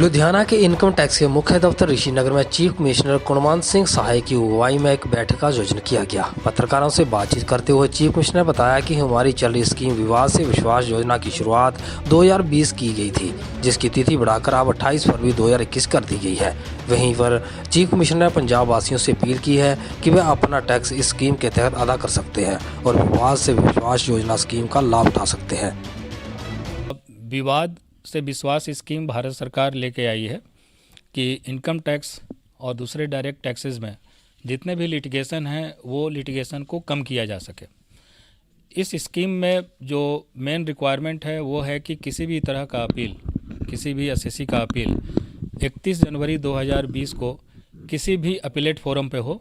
लुधियाना के income tax के मुख्य दफ्तर ऋषिनगर में चीफ कमिश्नर कुणवंत सिंह सहाय की अगुवाई में एक बैठक का आयोजन किया गया। पत्रकारों से बातचीत करते हुए चीफ कमिश्नर ने बताया कि हमारी चल रही स्कीम विवाद से विश्वास योजना की शुरुआत 2020 की गई थी, जिसकी तिथि बढ़ाकर अब 28 फरवरी 2021 कर दी गई है। वहीं पर चीफ कमिश्नर ने पंजाब वासियों से अपील की है कि वे अपना टैक्स इस स्कीम के तहत अदा कर सकते हैं और विवाद से विश्वास योजना स्कीम का लाभ उठा सकते हैं। विवाद से विश्वास स्कीम भारत सरकार लेके आई है कि इनकम टैक्स और दूसरे डायरेक्ट टैक्सेस में जितने भी लिटिगेशन हैं वो लिटिगेशन को कम किया जा सके। इस स्कीम में जो मेन रिक्वायरमेंट है वो है कि किसी भी तरह का अपील, किसी भी एसएससी का अपील 31 जनवरी 2020 को किसी भी अपीलेट फोरम पे हो,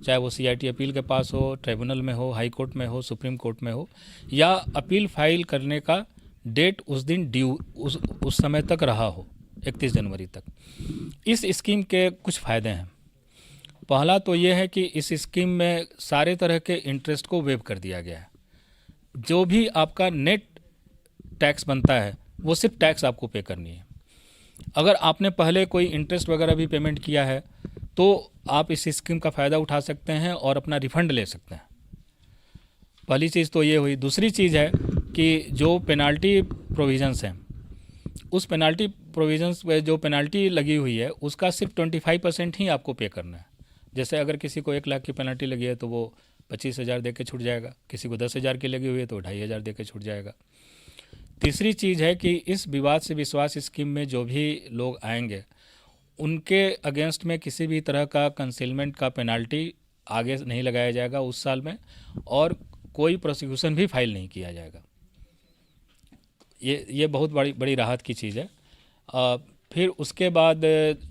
चाहे वो सीआईटी अपील के पास हो, ट्रिब्यूनल में हो, हाई कोर्ट में हो, सुप्रीम कोर्ट में हो, या अपील फाइल करने का डेट उस दिन ड्यू उस समय तक रहा हो, 31 जनवरी तक। इस स्कीम के कुछ फ़ायदे हैं। पहला तो ये है कि इस स्कीम में सारे तरह के इंटरेस्ट को वेव कर दिया गया है। जो भी आपका नेट टैक्स बनता है वो सिर्फ टैक्स आपको पे करनी है। अगर आपने पहले कोई इंटरेस्ट वगैरह भी पेमेंट किया है तो आप इस स्कीम का फ़ायदा उठा सकते हैं और अपना रिफ़ंड ले सकते हैं। पहली चीज़ तो ये हुई। दूसरी चीज़ है कि जो पेनाल्टी प्रोविज़न्स हैं, उस पेनाल्टी प्रोविज़न्स पे जो पेनाल्टी लगी हुई है उसका सिर्फ 25% ही आपको पे करना है। जैसे अगर किसी को 1 लाख की पेनाल्टी लगी है तो वो 25,000 दे के छूट जाएगा, किसी को 10,000 की लगी हुई है तो 2,500 दे के छूट जाएगा। तीसरी चीज़ है कि इस विवाद से विश्वास स्कीम में जो भी लोग आएंगे उनके अगेंस्ट में किसी भी तरह का कंसीलमेंट का पेनाल्टी आगे नहीं लगाया जाएगा उस साल में, और कोई प्रोसिक्यूशन भी फाइल नहीं किया जाएगा। ये बहुत बड़ी राहत की चीज़ है। फिर उसके बाद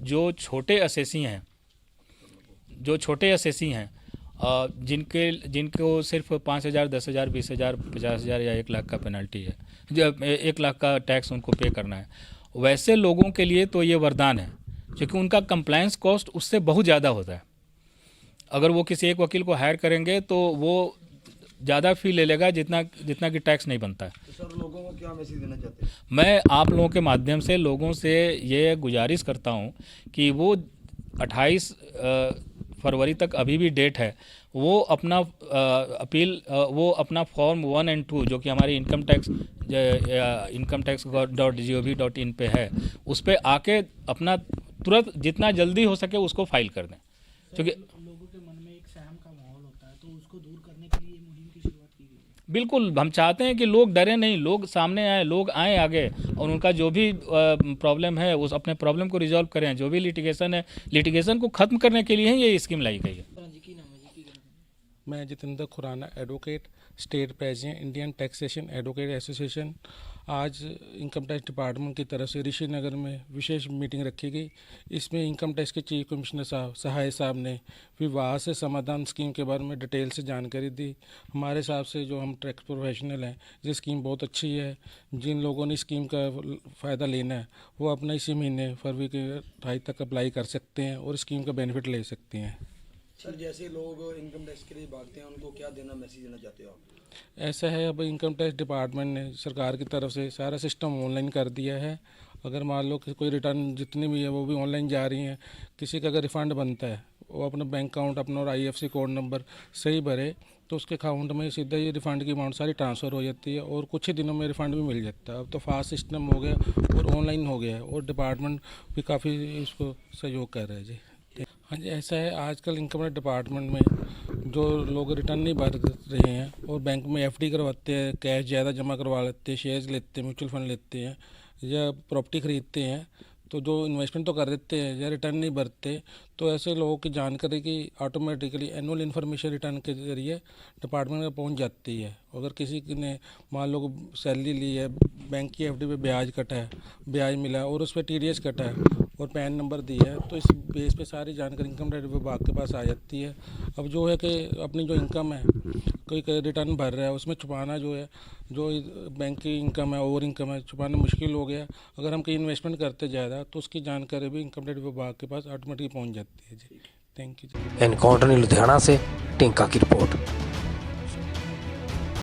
जो छोटे एसएससी हैं जिनको सिर्फ 5,000, 10,000, 20,000, 50,000 या 1 लाख का पेनल्टी है, जब 1 लाख का टैक्स उनको पे करना है, वैसे लोगों के लिए तो ये वरदान है, क्योंकि उनका कंप्लायंस कॉस्ट उससे बहुत ज़्यादा होता है। अगर वो किसी एक वकील को हायर करेंगे तो वो ज़्यादा फ़ी ले लेगा जितना कि टैक्स नहीं बनता है। तो सर, लोगों को क्या मैसेज देना चाहते हैं? मैं आप लोगों के माध्यम से लोगों से ये गुजारिश करता हूँ कि वो 28 फरवरी तक अभी भी डेट है, वो अपना अपील, वो अपना फॉर्म 1 और 2 जो कि हमारी incometax.gov.in पे है, उस पर आके अपना तुरंत जितना जल्दी हो सके उसको फाइल कर दें। क्योंकि लोगों के मन में एक सहम का माहौल होता है, तो उसको दूर करने के लिए मुहिम की शुरुआत की गई है। बिल्कुल, हम चाहते हैं कि लोग डरे नहीं, लोग सामने आए, लोग आएँ आगे और उनका जो भी प्रॉब्लम है उस अपने प्रॉब्लम को रिजॉल्व करें। जो भी लिटिगेशन है, लिटिगेशन को ख़त्म करने के लिए ही ये स्कीम लाई गई है। मैं Jitendra Khurana, advocate, state president, Indian taxation advocate association. आज इनकम टैक्स डिपार्टमेंट की तरफ से ऋषिनगर में विशेष मीटिंग रखी गई। इसमें इनकम टैक्स के चीफ कमिश्नर साहब सहाय साहब ने विवाद से समाधान स्कीम के बारे में डिटेल से जानकारी दी। हमारे हिसाब से जो हम टैक्स प्रोफेशनल हैं, ये स्कीम बहुत अच्छी है। जिन लोगों ने स्कीम का फ़ायदा लेना है वो अपना इसी महीने फरवरी के 28 तक अप्लाई कर सकते हैं और स्कीम का बेनिफिट ले सकते हैं। सर, जैसे लोग इनकम टैक्स के लिए भागते हैं उनको क्या मैसेज देना चाहते हो आप? ऐसा है, अब इनकम टैक्स डिपार्टमेंट ने सरकार की तरफ से सारा सिस्टम ऑनलाइन कर दिया है। अगर मान लो कि कोई रिटर्न जितनी भी है वो भी ऑनलाइन जा रही हैं। किसी का अगर रिफ़ंड बनता है वो अपना बैंक अकाउंट, अपना और IFSC कोड नंबर सही भरे तो उसके अकाउंट में सीधा ये रिफ़ंड की अमाउंट सारी ट्रांसफ़र हो जाती है और कुछ ही दिनों में रिफ़ंड भी मिल जाता है। अब तो फास्ट सिस्टम हो गया और ऑनलाइन हो गया है और डिपार्टमेंट भी काफ़ी इसको सहयोग कर रहे हैं जी। हाँ जी, ऐसा है, आजकल इनकम टैक्स डिपार्टमेंट में जो लोग रिटर्न नहीं भर रहे हैं और बैंक में FD करवाते हैं, कैश ज़्यादा जमा करवा लेते हैं, शेयर्स लेते हैं, म्यूचुअल फंड लेते हैं या प्रॉपर्टी ख़रीदते हैं, तो जो इन्वेस्टमेंट तो कर देते हैं या रिटर्न नहीं भरते, तो ऐसे लोगों की जानकारी की ऑटोमेटिकली एनुअल इन्फॉर्मेशन रिटर्न के ज़रिए डिपार्टमेंट में पहुंच जाती है। अगर किसी ने मान लो सैलरी ली है, बैंक की FD पे ब्याज कटा है, ब्याज मिला है और उस पर TDS कटा है और पैन नंबर दिया है, तो इस बेस पे सारी जानकारी इनकम टैक्स विभाग के पास आ जाती है। अब जो है कि अपनी जो इनकम है, कोई रिटर्न भर रहा है उसमें छुपाना जो है, जो बैंक की इनकम है, ओवर इनकम है, छुपाना मुश्किल हो गया। अगर हम कहीं इन्वेस्टमेंट करते ज़्यादा तो उसकी जानकारी भी इनकम टैक्स विभाग के पास ऑटोमेटिक पहुँच जाती है जी। थैंक यू जी। एनकाउंटर लुधियाना से टिंका की रिपोर्ट।